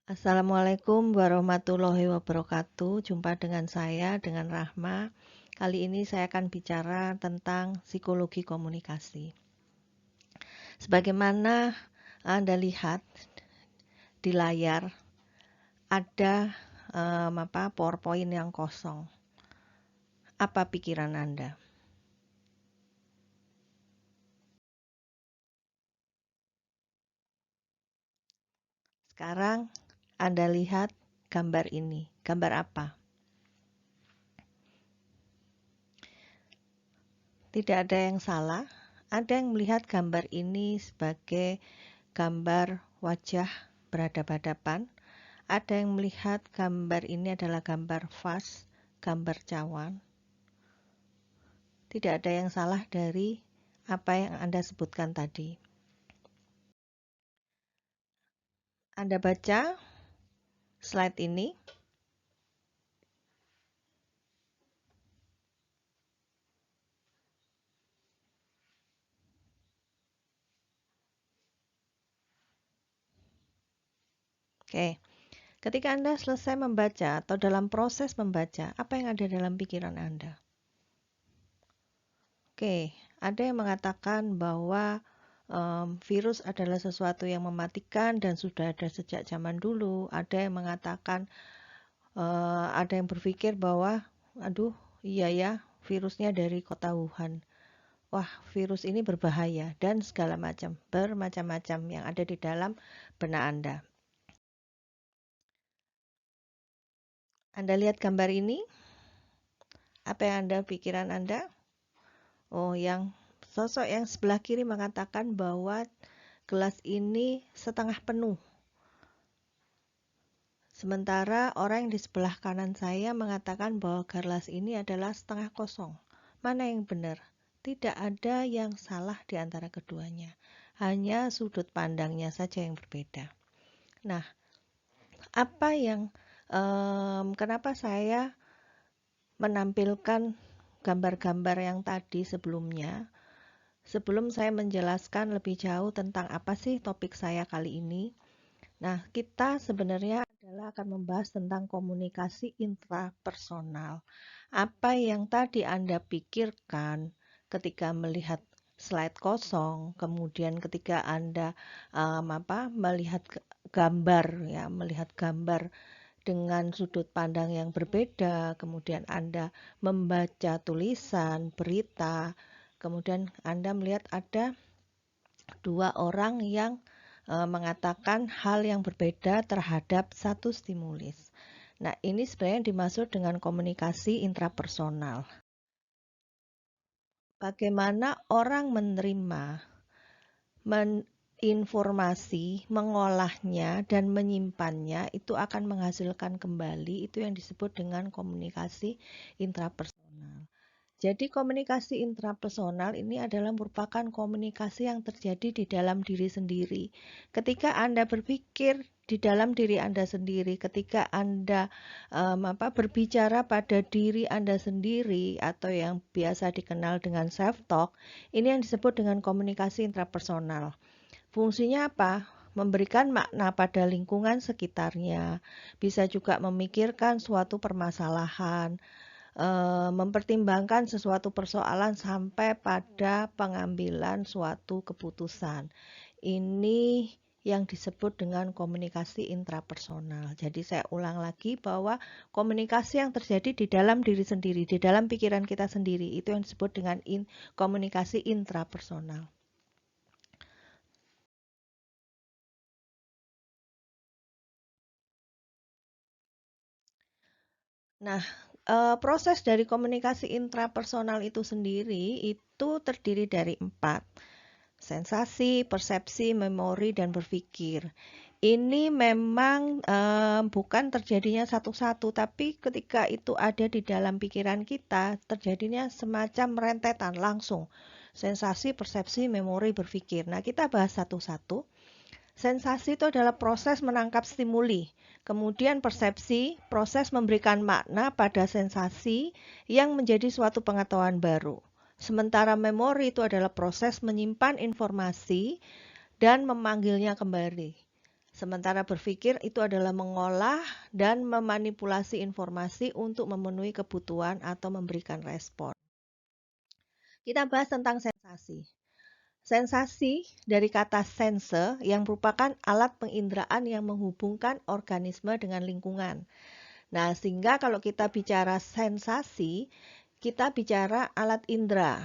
Assalamualaikum warahmatullahi wabarakatuh. Jumpa dengan saya, dengan Rahma. Kali ini saya akan bicara tentang psikologi komunikasi. Sebagaimana Anda lihat di layar, ada PowerPoint yang kosong. Apa pikiran Anda? Sekarang Anda lihat gambar ini. Gambar apa? Tidak ada yang salah. Ada yang melihat gambar ini sebagai gambar wajah berhadapan-hadapan. Ada yang melihat gambar ini adalah gambar vas, gambar cawan. Tidak ada yang salah dari apa yang Anda sebutkan tadi. Anda baca slide ini. Oke, ketika Anda selesai membaca atau dalam proses membaca, apa yang ada dalam pikiran Anda? Oke, ada yang mengatakan bahwa virus adalah sesuatu yang mematikan dan sudah ada sejak zaman dulu. Ada yang mengatakan, ada yang berpikir bahwa, aduh, iya ya, virusnya dari kota Wuhan. Wah, virus ini berbahaya dan segala macam, bermacam-macam yang ada di dalam benak Anda. Anda lihat gambar ini? Apa yang Anda pikiran Anda? Oh, yang sosok yang sebelah kiri mengatakan bahwa gelas ini setengah penuh. Sementara orang yang di sebelah kanan saya mengatakan bahwa gelas ini adalah setengah kosong. Mana yang benar? Tidak ada yang salah di antara keduanya. Hanya sudut pandangnya saja yang berbeda. Nah, apa yang kenapa saya menampilkan gambar-gambar yang tadi sebelumnya? Sebelum saya menjelaskan lebih jauh tentang apa sih topik saya kali ini. Nah, kita sebenarnya adalah akan membahas tentang komunikasi intrapersonal. Apa yang tadi Anda pikirkan ketika melihat slide kosong, kemudian ketika Anda melihat gambar ya, melihat gambar dengan sudut pandang yang berbeda, kemudian Anda membaca tulisan, berita, kemudian Anda melihat ada dua orang yang mengatakan hal yang berbeda terhadap satu stimulis. Nah, ini sebenarnya dimaksud dengan komunikasi intrapersonal. Bagaimana orang menerima informasi, mengolahnya, dan menyimpannya, itu akan menghasilkan kembali, itu yang disebut dengan komunikasi intrapersonal. Jadi komunikasi intrapersonal ini adalah merupakan komunikasi yang terjadi di dalam diri sendiri. Ketika Anda berpikir di dalam diri Anda sendiri, ketika Anda berbicara pada diri Anda sendiri atau yang biasa dikenal dengan self-talk, ini yang disebut dengan komunikasi intrapersonal. Fungsinya apa? Memberikan makna pada lingkungan sekitarnya, bisa juga memikirkan suatu permasalahan, mempertimbangkan sesuatu persoalan sampai pada pengambilan suatu keputusan. Ini yang disebut dengan komunikasi intrapersonal. Jadi saya ulang lagi bahwa komunikasi yang terjadi di dalam diri sendiri, di dalam pikiran kita sendiri, itu yang disebut dengan komunikasi intrapersonal. Nah, proses dari komunikasi intrapersonal itu sendiri itu terdiri dari 4. Sensasi, persepsi, memori, dan berpikir. Ini memang bukan terjadinya satu-satu, tapi ketika itu ada di dalam pikiran kita, terjadinya semacam rentetan langsung. Sensasi, persepsi, memori, berpikir. Nah, kita bahas satu-satu. Sensasi itu adalah proses menangkap stimuli. Kemudian persepsi, proses memberikan makna pada sensasi yang menjadi suatu pengetahuan baru. Sementara memori itu adalah proses menyimpan informasi dan memanggilnya kembali. Sementara berpikir itu adalah mengolah dan memanipulasi informasi untuk memenuhi kebutuhan atau memberikan respon. Kita bahas tentang sensasi. Sensasi dari kata sense yang merupakan alat penginderaan yang menghubungkan organisme dengan lingkungan. Nah, sehingga kalau kita bicara sensasi, kita bicara alat indera.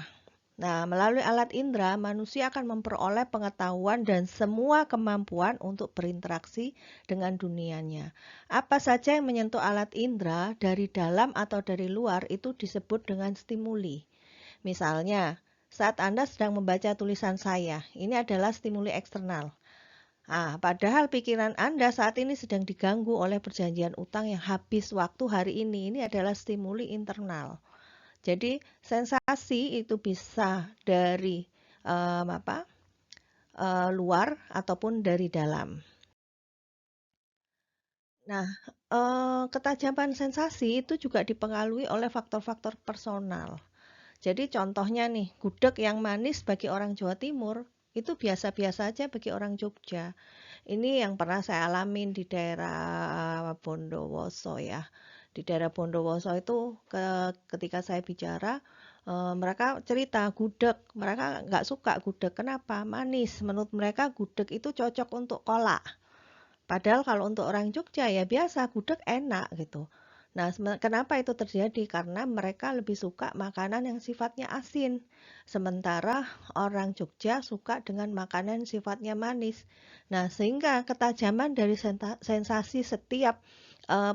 Nah, melalui alat indera, manusia akan memperoleh pengetahuan dan semua kemampuan untuk berinteraksi dengan dunianya. Apa saja yang menyentuh alat indera dari dalam atau dari luar itu disebut dengan stimuli. Misalnya, saat Anda sedang membaca tulisan saya, ini adalah stimuli eksternal. Padahal pikiran Anda saat ini sedang diganggu oleh perjanjian utang yang habis waktu hari ini. Ini adalah stimuli internal. Jadi sensasi itu bisa dari luar ataupun dari dalam. Nah, ketajaman sensasi itu juga dipengaruhi oleh faktor-faktor personal. Jadi contohnya nih, gudeg yang manis bagi orang Jawa Timur itu biasa-biasa aja bagi orang Jogja. Ini yang pernah saya alamin di daerah Bondowoso ya. Di daerah Bondowoso itu ketika saya bicara, mereka cerita gudeg, mereka nggak suka gudeg. Kenapa? Manis. Menurut mereka gudeg itu cocok untuk kolak. Padahal kalau untuk orang Jogja ya biasa, gudeg enak gitu. Nah, kenapa itu terjadi? Karena mereka lebih suka makanan yang sifatnya asin. Sementara orang Jogja suka dengan makanan yang sifatnya manis. Nah, sehingga ketajaman dari sensasi setiap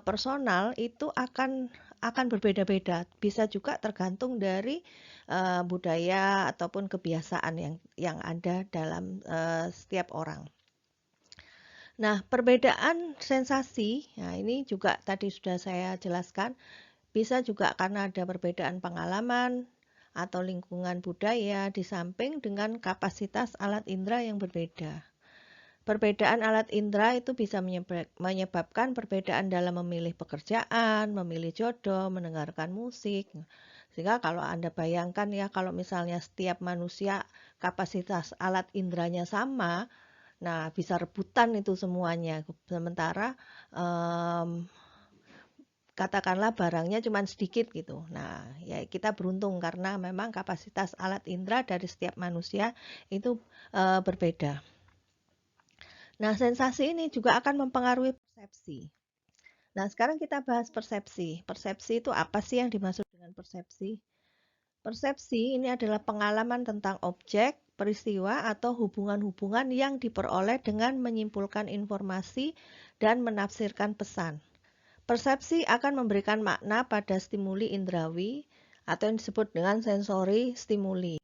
personal itu akan berbeda-beda. Bisa juga tergantung dari budaya ataupun kebiasaan yang ada dalam setiap orang. Nah, perbedaan sensasi, nah ini juga tadi sudah saya jelaskan, bisa juga karena ada perbedaan pengalaman atau lingkungan budaya di samping dengan kapasitas alat indera yang berbeda. Perbedaan alat indera itu bisa menyebabkan perbedaan dalam memilih pekerjaan, memilih jodoh, mendengarkan musik. Sehingga kalau Anda bayangkan ya, kalau misalnya setiap manusia kapasitas alat inderanya sama, nah, bisa rebutan itu semuanya. Sementara katakanlah barangnya cuma sedikit gitu. Nah, ya kita beruntung karena memang kapasitas alat indera dari setiap manusia itu berbeda. Nah, sensasi ini juga akan mempengaruhi persepsi. Nah, sekarang kita bahas persepsi. Persepsi itu apa sih yang dimaksud dengan persepsi? Persepsi ini adalah pengalaman tentang objek, peristiwa, atau hubungan-hubungan yang diperoleh dengan menyimpulkan informasi dan menafsirkan pesan. Persepsi akan memberikan makna pada stimuli indrawi atau yang disebut dengan sensori stimuli.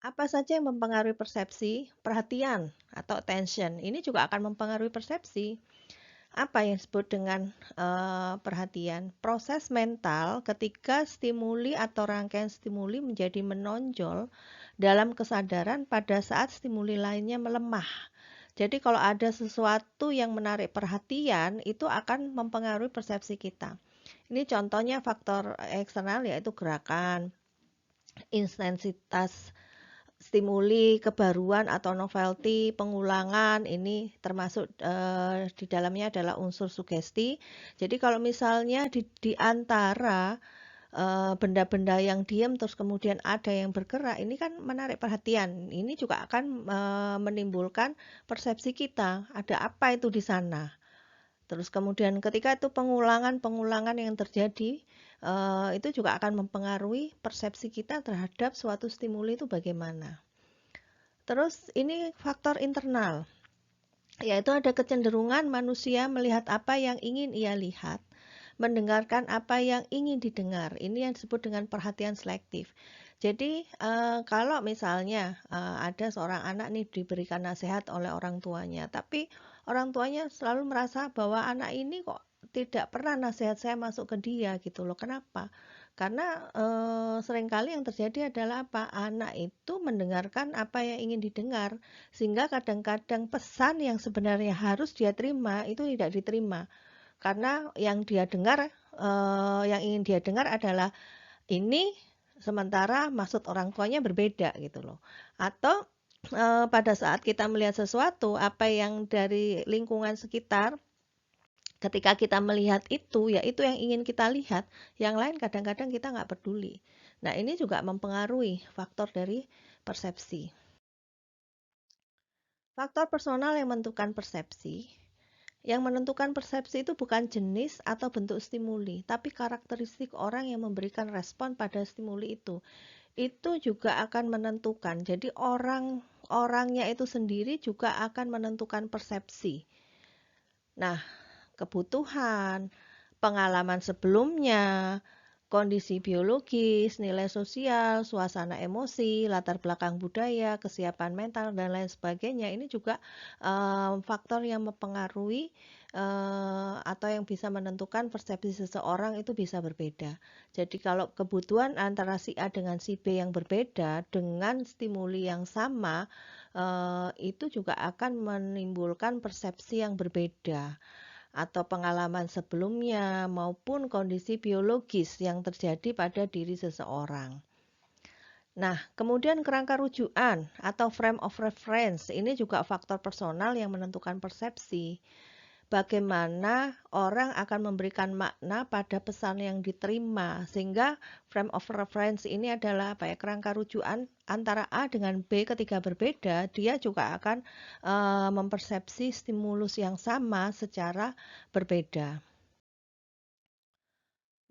Apa saja yang mempengaruhi persepsi? Perhatian atau attention. Ini juga akan mempengaruhi persepsi. Apa yang disebut dengan perhatian? Proses mental ketika stimuli atau rangkaian stimuli menjadi menonjol dalam kesadaran pada saat stimuli lainnya melemah. Jadi kalau ada sesuatu yang menarik perhatian, itu akan mempengaruhi persepsi kita. Ini contohnya faktor eksternal yaitu gerakan, intensitas stimuli, kebaruan atau novelty, pengulangan, ini termasuk di dalamnya adalah unsur sugesti. Jadi kalau misalnya di antara benda-benda yang diam terus kemudian ada yang bergerak, ini kan menarik perhatian. Ini juga akan menimbulkan persepsi kita, ada apa itu di sana. Terus kemudian ketika itu pengulangan yang terjadi, itu juga akan mempengaruhi persepsi kita terhadap suatu stimuli itu bagaimana. Terus ini faktor internal, yaitu ada kecenderungan manusia melihat apa yang ingin ia lihat, mendengarkan apa yang ingin didengar. Ini yang disebut dengan perhatian selektif. Jadi kalau misalnya ada seorang anak nih diberikan nasihat oleh orang tuanya, tapi orang tuanya selalu merasa bahwa anak ini kok tidak pernah nasihat saya masuk ke dia gitu loh. Kenapa? Karena seringkali yang terjadi adalah apa? Anak itu mendengarkan apa yang ingin didengar, sehingga kadang-kadang pesan yang sebenarnya harus dia terima itu tidak diterima. Karena yang dia dengar, yang ingin dia dengar adalah ini, sementara maksud orang tuanya berbeda gitu loh. Atau pada saat kita melihat sesuatu, apa yang dari lingkungan sekitar, ketika kita melihat itu, ya itu yang ingin kita lihat, yang lain kadang-kadang kita nggak peduli. Nah, ini juga mempengaruhi faktor dari persepsi. Faktor personal yang menentukan persepsi. Yang menentukan persepsi itu bukan jenis atau bentuk stimuli, tapi karakteristik orang yang memberikan respon pada stimuli itu. Itu juga akan menentukan. Jadi orangnya itu sendiri juga akan menentukan persepsi. Nah, kebutuhan, pengalaman sebelumnya, kondisi biologis, nilai sosial, suasana emosi, latar belakang budaya, kesiapan mental, dan lain sebagainya. Ini juga faktor yang mempengaruhi atau yang bisa menentukan persepsi seseorang itu bisa berbeda. Jadi kalau kebutuhan antara si A dengan si B yang berbeda dengan stimuli yang sama, itu juga akan menimbulkan persepsi yang berbeda atau pengalaman sebelumnya maupun kondisi biologis yang terjadi pada diri seseorang. Nah, kemudian kerangka rujukan atau frame of reference ini juga faktor personal yang menentukan persepsi. Bagaimana orang akan memberikan makna pada pesan yang diterima, sehingga frame of reference ini adalah apa ya, kerangka rujukan antara A dengan B ketika berbeda, dia juga akan mempersepsi stimulus yang sama secara berbeda.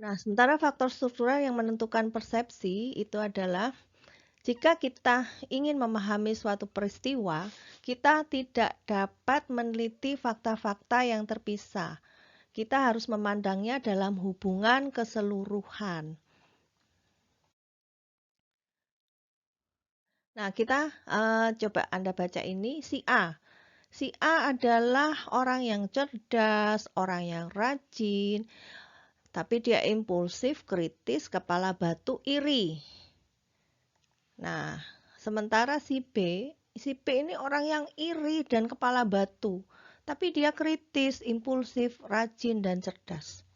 Nah, sementara faktor struktural yang menentukan persepsi itu adalah jika kita ingin memahami suatu peristiwa, kita tidak dapat meneliti fakta-fakta yang terpisah. Kita harus memandangnya dalam hubungan keseluruhan. Nah, kita coba Anda baca ini, si A. Si A adalah orang yang cerdas, orang yang rajin, tapi dia impulsif, kritis, kepala batu, iri. Nah, sementara si B ini orang yang iri dan kepala batu, tapi dia kritis, impulsif, rajin, dan cerdas.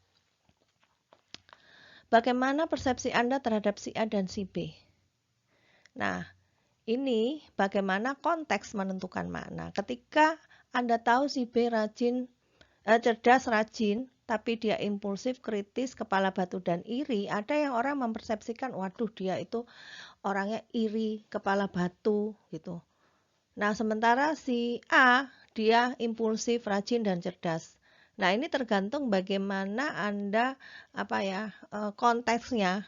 Bagaimana persepsi Anda terhadap si A dan si B? Nah, ini bagaimana konteks menentukan makna. Ketika Anda tahu si B cerdas, rajin, tapi dia impulsif, kritis, kepala batu, dan iri, ada yang orang mempersepsikan, waduh dia itu orangnya iri, kepala batu, gitu. Nah, sementara si A, dia impulsif, rajin, dan cerdas. Nah, ini tergantung bagaimana Anda, konteksnya.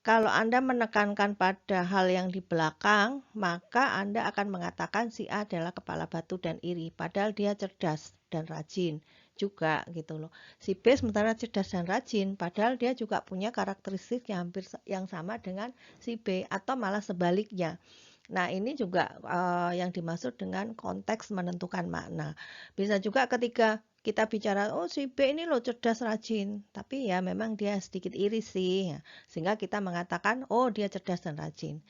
Kalau Anda menekankan pada hal yang di belakang, maka Anda akan mengatakan si A adalah kepala batu dan iri, padahal dia cerdas dan rajin juga gitu loh. Si B sementara cerdas dan rajin, padahal dia juga punya karakteristik yang hampir yang sama dengan si B atau malah sebaliknya. Nah, ini juga yang dimaksud dengan konteks menentukan makna. Bisa juga ketika kita bicara, oh si B ini loh cerdas rajin, tapi ya memang dia sedikit iri sih, ya. Sehingga kita mengatakan, oh dia cerdas dan rajin.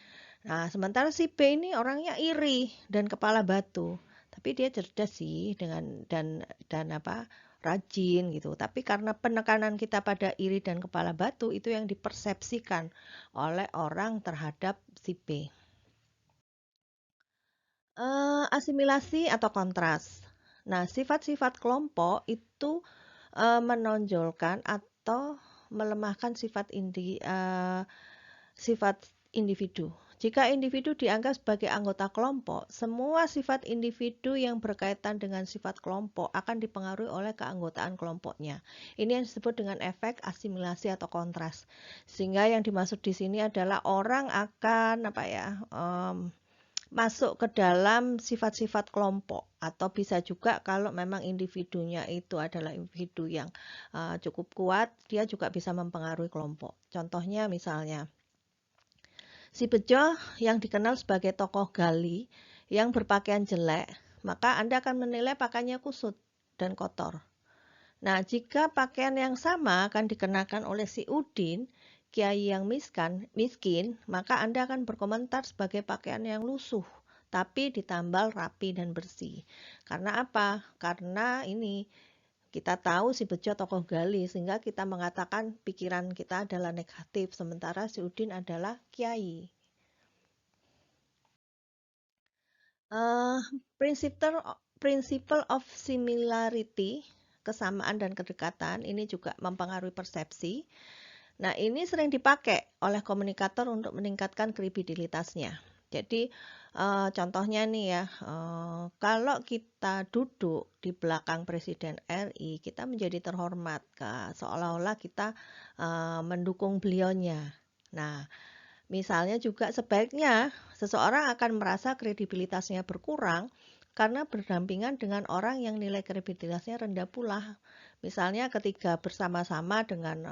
Nah, sementara si B ini orangnya iri dan kepala batu, tapi dia cerdas sih dan rajin gitu. Tapi karena penekanan kita pada iri dan kepala batu itu yang dipersepsikan oleh orang terhadap si B. Asimilasi atau kontras. Nah, sifat-sifat kelompok itu menonjolkan atau melemahkan sifat individu. Jika individu dianggap sebagai anggota kelompok, semua sifat individu yang berkaitan dengan sifat kelompok akan dipengaruhi oleh keanggotaan kelompoknya. Ini yang disebut dengan efek asimilasi atau kontras. Sehingga yang dimaksud di sini adalah orang akan masuk ke dalam sifat-sifat kelompok atau bisa juga kalau memang individunya itu adalah individu yang cukup kuat, dia juga bisa mempengaruhi kelompok. Contohnya misalnya si Bejo yang dikenal sebagai tokoh Gali yang berpakaian jelek, maka Anda akan menilai pakaiannya kusut dan kotor. Nah, jika pakaian yang sama akan dikenakan oleh si Udin, kiai yang miskin, maka Anda akan berkomentar sebagai pakaian yang lusuh, tapi ditambal rapi dan bersih. Karena apa? Karena ini kita tahu si Bejo tokoh gali, sehingga kita mengatakan pikiran kita adalah negatif, sementara si Udin adalah kiai. Eh, Principle Principle of similarity, kesamaan dan kedekatan, ini juga mempengaruhi persepsi. Nah, ini sering dipakai oleh komunikator untuk meningkatkan kredibilitasnya. Jadi, contohnya nih ya, kalau kita duduk di belakang Presiden RI, kita menjadi terhormat, seolah-olah kita mendukung beliaunya. Nah, misalnya juga sebaiknya seseorang akan merasa kredibilitasnya berkurang karena berdampingan dengan orang yang nilai kredibilitasnya rendah pula. Misalnya ketika bersama-sama dengan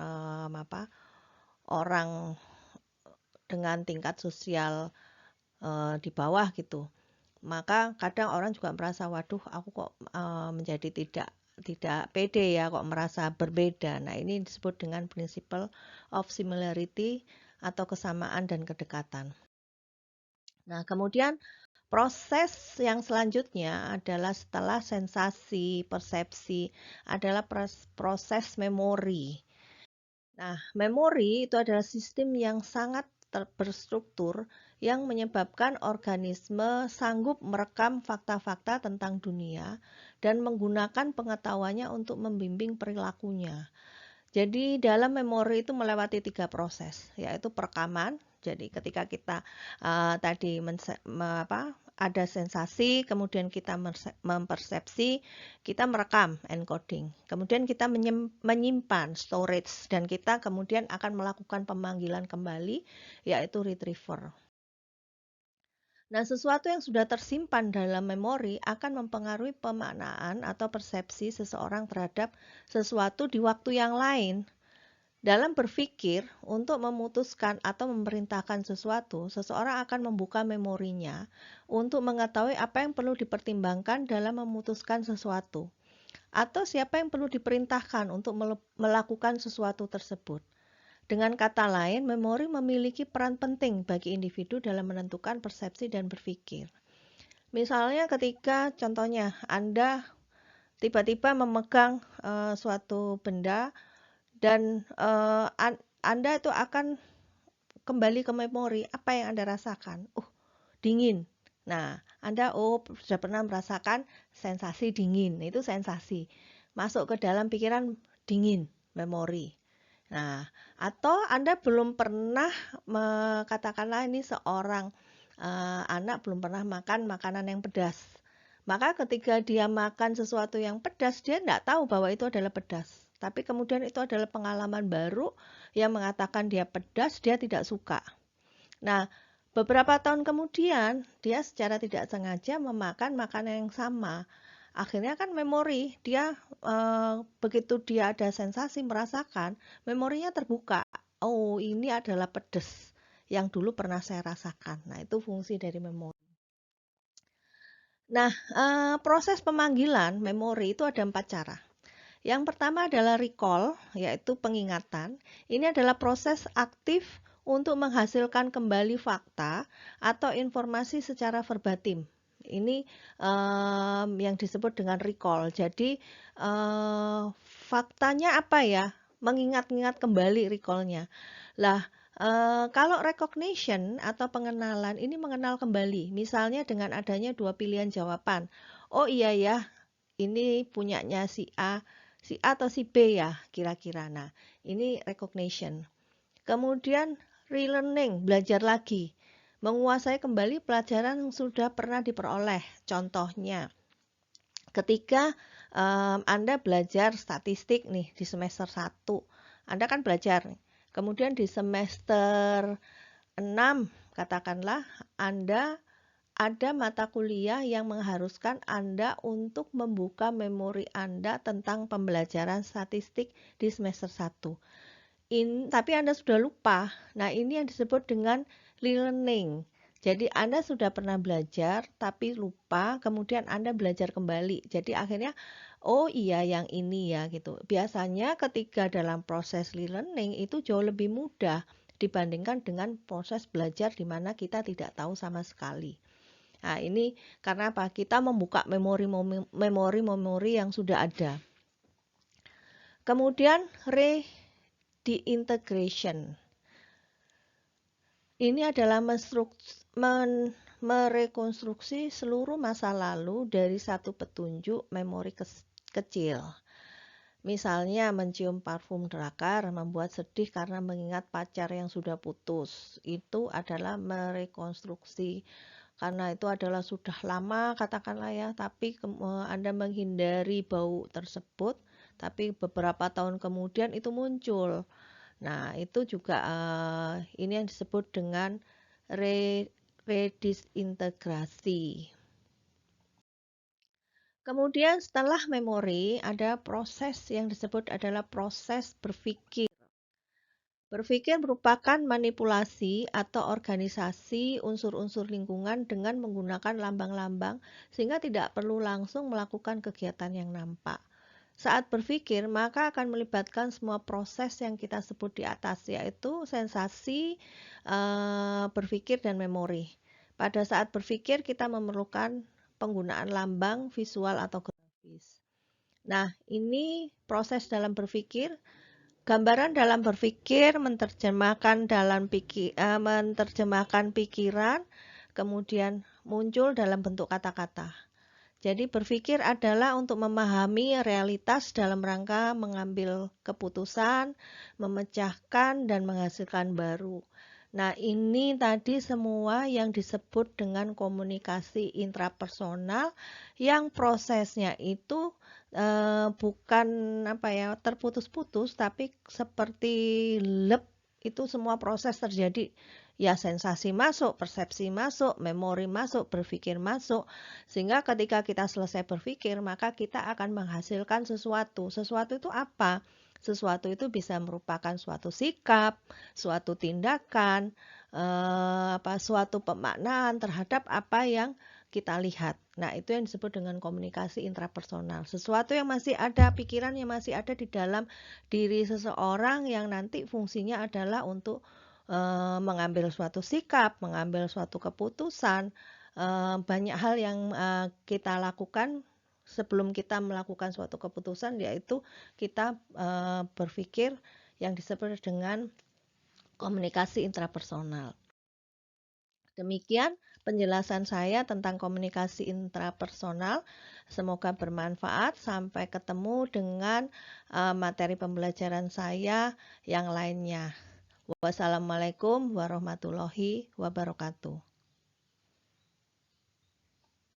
orang dengan tingkat sosial di bawah gitu. Maka kadang orang juga merasa, waduh, aku kok menjadi tidak pede ya, kok merasa berbeda. Nah, ini disebut dengan principle of similarity atau kesamaan dan kedekatan. Nah, kemudian proses yang selanjutnya adalah setelah sensasi, persepsi, adalah proses memori. Nah, memori itu adalah sistem yang sangat berstruktur yang menyebabkan organisme sanggup merekam fakta-fakta tentang dunia dan menggunakan pengetahuannya untuk membimbing perilakunya. Jadi dalam memori itu melewati 3 proses, yaitu perekaman. Jadi ketika kita tadi ada sensasi, kemudian kita mempersepsi, kita merekam encoding. Kemudian kita menyimpan storage dan kita kemudian akan melakukan pemanggilan kembali, yaitu retriever. Nah, sesuatu yang sudah tersimpan dalam memori akan mempengaruhi pemaknaan atau persepsi seseorang terhadap sesuatu di waktu yang lain. Dalam berpikir untuk memutuskan atau memerintahkan sesuatu, seseorang akan membuka memorinya untuk mengetahui apa yang perlu dipertimbangkan dalam memutuskan sesuatu, atau siapa yang perlu diperintahkan untuk melakukan sesuatu tersebut. Dengan kata lain, memori memiliki peran penting bagi individu dalam menentukan persepsi dan berpikir. Misalnya ketika contohnya Anda tiba-tiba memegang suatu benda dan Anda itu akan kembali ke memori apa yang Anda rasakan. Dingin. Nah, Anda sudah pernah merasakan sensasi dingin. Itu sensasi. Masuk ke dalam pikiran dingin, memori. Nah, atau Anda belum pernah katakanlah ini seorang anak belum pernah makan makanan yang pedas. Maka ketika dia makan sesuatu yang pedas, dia tidak tahu bahwa itu adalah pedas. Tapi kemudian itu adalah pengalaman baru yang mengatakan dia pedas, dia tidak suka. Nah, beberapa tahun kemudian, dia secara tidak sengaja memakan makanan yang sama. Akhirnya kan memori, dia begitu dia ada sensasi merasakan, memorinya terbuka. Oh, ini adalah pedas yang dulu pernah saya rasakan. Nah, itu fungsi dari memori. Nah, proses pemanggilan memori itu ada 4 cara. Yang pertama adalah recall, yaitu pengingatan. Ini adalah proses aktif untuk menghasilkan kembali fakta atau informasi secara verbatim. Ini yang disebut dengan recall. Jadi faktanya apa ya? Mengingat-ingat kembali recallnya. Lah, kalau recognition atau pengenalan ini mengenal kembali. Misalnya dengan adanya 2 pilihan jawaban. Oh iya ya, ini punyanya si A atau si B ya kira-kira. Nah, ini recognition. Kemudian relearning, belajar lagi. Menguasai kembali pelajaran yang sudah pernah diperoleh. Contohnya, ketika Anda belajar statistik nih di semester 1, Anda kan belajar nih. Kemudian di semester 6, katakanlah Anda ada mata kuliah yang mengharuskan Anda untuk membuka memori Anda tentang pembelajaran statistik di semester 1. Tapi Anda sudah lupa. Nah, ini yang disebut dengan relearning. Jadi Anda sudah pernah belajar tapi lupa, kemudian Anda belajar kembali. Jadi akhirnya oh iya yang ini ya gitu. Biasanya ketika dalam proses relearning itu jauh lebih mudah dibandingkan dengan proses belajar di mana kita tidak tahu sama sekali. Nah, ini karena apa? Kita membuka memori-memori yang sudah ada. Kemudian reintegration. Ini adalah merekonstruksi seluruh masa lalu dari satu petunjuk memori kecil. Misalnya mencium parfum drakar, membuat sedih karena mengingat pacar yang sudah putus. Itu adalah merekonstruksi. Karena itu adalah sudah lama katakanlah ya, tapi Anda menghindari bau tersebut, tapi beberapa tahun kemudian itu muncul. Nah, itu juga ini yang disebut dengan redisintegrasi. Kemudian setelah memori ada proses yang disebut adalah proses berpikir. Berpikir merupakan manipulasi atau organisasi unsur-unsur lingkungan dengan menggunakan lambang-lambang sehingga tidak perlu langsung melakukan kegiatan yang nampak. Saat berpikir, maka akan melibatkan semua proses yang kita sebut di atas, yaitu sensasi, berpikir, dan memori. Pada saat berpikir, kita memerlukan penggunaan lambang, visual, atau grafis. Nah, ini proses dalam berpikir. Gambaran dalam berpikir menerjemahkan pikiran, kemudian muncul dalam bentuk kata-kata. Jadi berpikir adalah untuk memahami realitas dalam rangka mengambil keputusan, memecahkan, dan menghasilkan baru. Nah, ini tadi semua yang disebut dengan komunikasi intrapersonal yang prosesnya itu bukan terputus-putus, tapi seperti lep, itu semua proses terjadi. Ya, sensasi masuk, persepsi masuk, memori masuk, berpikir masuk. Sehingga ketika kita selesai berpikir, maka kita akan menghasilkan sesuatu. Sesuatu itu apa? Sesuatu itu bisa merupakan suatu sikap, suatu tindakan, suatu pemaknaan terhadap apa yang kita lihat. Nah, itu yang disebut dengan komunikasi intrapersonal. Sesuatu yang masih ada, pikiran yang masih ada di dalam diri seseorang yang nanti fungsinya adalah untuk mengambil suatu sikap, mengambil suatu keputusan. Banyak hal yang kita lakukan sebelum kita melakukan suatu keputusan, yaitu kita berpikir yang disebut dengan komunikasi intrapersonal. Demikian penjelasan saya tentang komunikasi intrapersonal. Semoga bermanfaat. Sampai ketemu dengan materi pembelajaran saya yang lainnya. Wassalamualaikum warahmatullahi wabarakatuh.